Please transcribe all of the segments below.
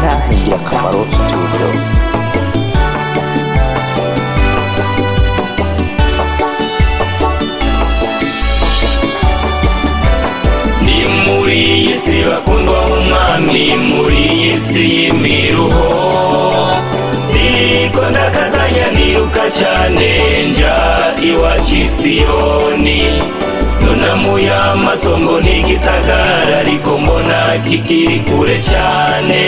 intahe ngirakamaro z'itorero. Ni muri iyi si bakundwa b'umwami, muri iyi si y'imiruho, ndiko ndakazanya niruka cane nja iwacu i Siyoni. Nunamuye amaso mbona igisagara ariko mbona kikiri kure cane,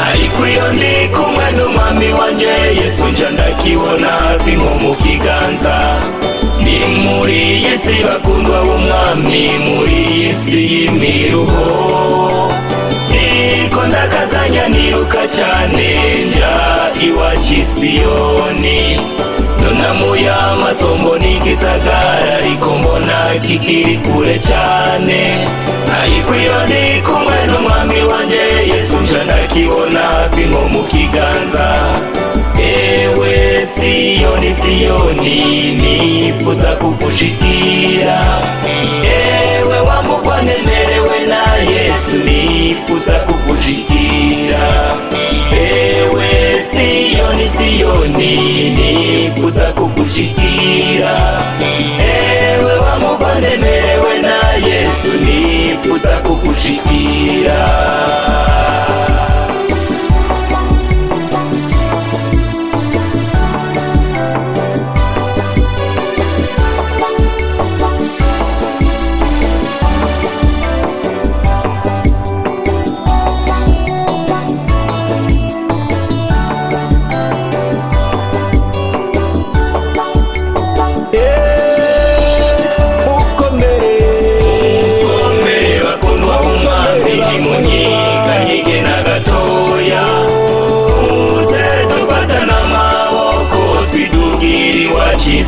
ariko iyo ndi kumwe n'umwami wanje Yesu nja ndakibona hafi nko mu kiganza. Ni muri iyi si bakundwa b'umwami, muri iyi si y'imiruho, ndiko ndakazanya niruka cane nja iwacu i Siyoni. Nunamuye amaso mbona igisagara ariko mbona kikiri kure cane, ariko iyo ndi kumwe n'umwami wanje Yesu nja ndakibona hafi nko mu kiganza. Ewe Siyoni, Siyoni nifuza kugushikira, ewe wamugwa nemerewe na Yesu nifuza kugushikira. Ewe Siyoni, Siyoni nifuza kugushikira, ewe wamugwa nemerewe na Yesu nifuza kugushikira.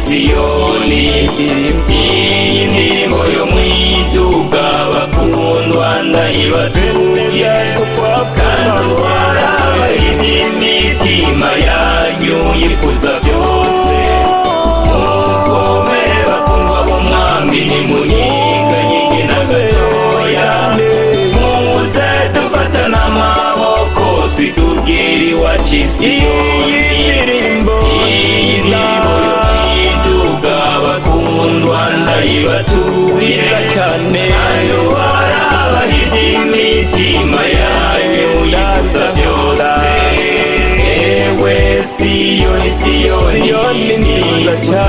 Siyoni, iyi ndirimbo yo mwiduga bakundwa ndayibatuye, kandi warabahize imitima yanyu yifuza byose. Mukomere bakundwa b'umwami, nimunyiganyige na gatoya, muze dufatane amaboko twitubwire iwacu i Siyoni. Iyi ndirimbo ndayibatuye cyane, kandi warabahize imitima yanyu yifuza byose. Ewe Siyoni, Siyoni nifuza